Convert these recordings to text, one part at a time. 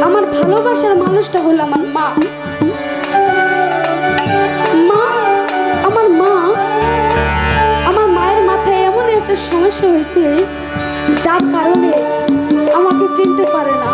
আমার ভালোবাসার মানুষটা হলো আমার মা। মা, আমার মা, আমার মায়ের মাথায় এমন একটা সমস্যা হয়েছে যার কারণে আমাকে চিনতে পারে না।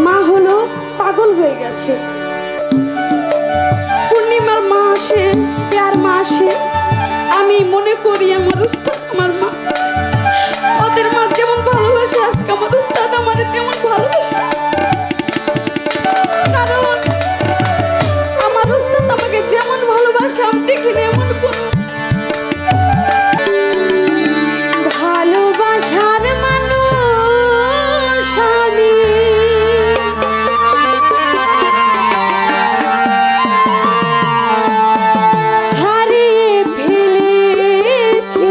মা হলো পাগল হয়ে গেছে। পূর্ণিমার মা আসে, প্যার মা আসে, আমি মনে করি আমার উস্তাদ আমার মা। ওদের মা যেমন ভালোবাসে আজকে আমার উস্তাদ আমাদের তেমন ভালোবাসে। কারণ আমার উস্তাদ আমাকে যেমন ভালোবাসে আমি দেখিনি এমন কোনো ভালোবাসার মানুষ আমি হারিয়ে ফেলেছি।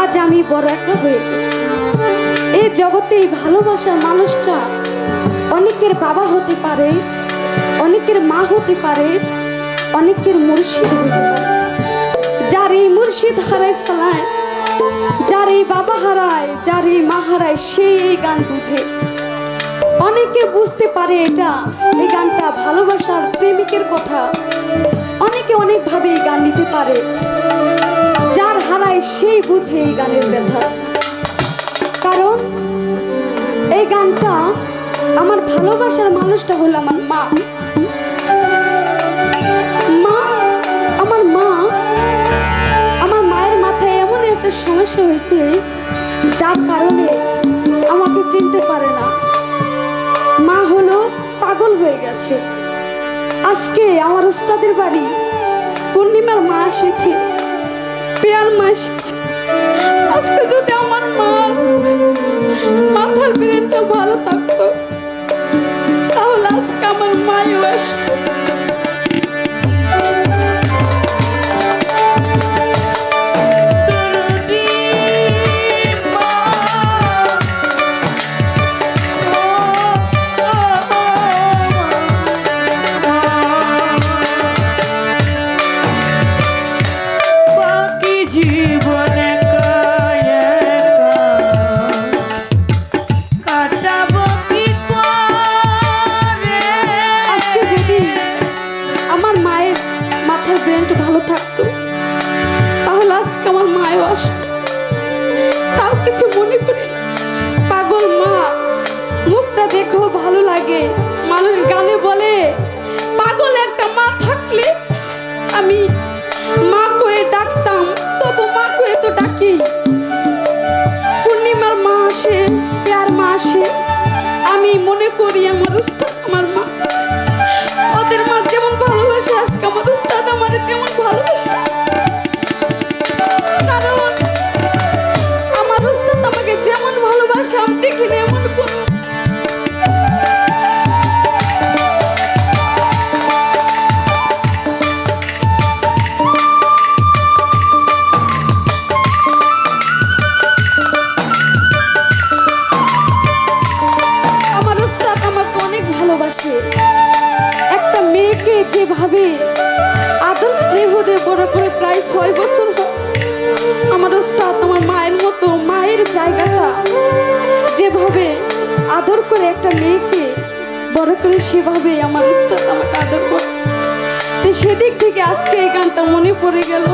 আজ আমি বড় একা হয়ে গেছি। এই জগতে এই ভালোবাসার মানুষটা অনেকের বাবা হতে পারে, অনেকের মা হতে পারে, অনেকের মুর্শিদ হতে পারে। যার এই মুর্শিদ হারায় ফেলায়, যার এই বাবা হারায়, যার এই মা হারায়, সেই এই গান বুঝে। অনেকে বুঝতে পারে এটা, এই গানটা ভালোবাসার প্রেমিকের কথা। অনেকে অনেকভাবে এই গান নিতে পারে। যার হারায় সেই বুঝে এই গানের ব্যথা। কারণ এই গানটা আমার ভালোবাসার মানুষটা হলো আমার মা। আমার মায়ের মাথায় এমন একটা সমস্যা হয়েছে যার কারণে আমাকে চিনতে পারে না। মা হলো পাগল হয়ে গেছে। আজকে আমার ওস্তাদের বাড়ি পূর্ণিমার মা এসেছে, পেয়ার মা এসেছে। আজকে যদি আমার মাথার ব্রেনটা ভালো থাকতো তাহলে আজকে আমার মাও আসতো। ভালো থাকতো তাহলে আজকে আমার মাও আসতো। তাও কিছু মনে করি না। পাগল মা, মুখটা দেখো ভালো লাগে। মানুষ গানে বলে পাগল একটা মা থাকলে আমি মা কয়ে ডাকতাম, তবু মা কয়ে তো ডাকি। পূর্ণিমার মা আসে, পেয়ার মা আসে, আমি মনে করি আমার উস্তাদ আমার মা। ওদের মা যেমন ভালোবাসে আজকে আমার উস্তাদ আমার তেমন ভালোবাসে। কারণ আমার উস্তাদ আমাকে যেমন ভালোবাসে আমি দেখিনি এমন কোনো। আমার উস্তাদ আমাকে অনেক ভালোবাসে। একটা মেয়েকে যেভাবে আদর স্নেহ দিয়ে বড় করে প্রায় 6 বছর আমার ওস্তাদ আমার মায়ের মতো মায়ের জায়গাটা যেভাবে আদর করে একটা মেয়েকে বড় করে সেভাবে আমার ওস্তাদ আমাকে আদর করে। সেদিক থেকে আজকে এই গানটা মনে পড়ে গেল।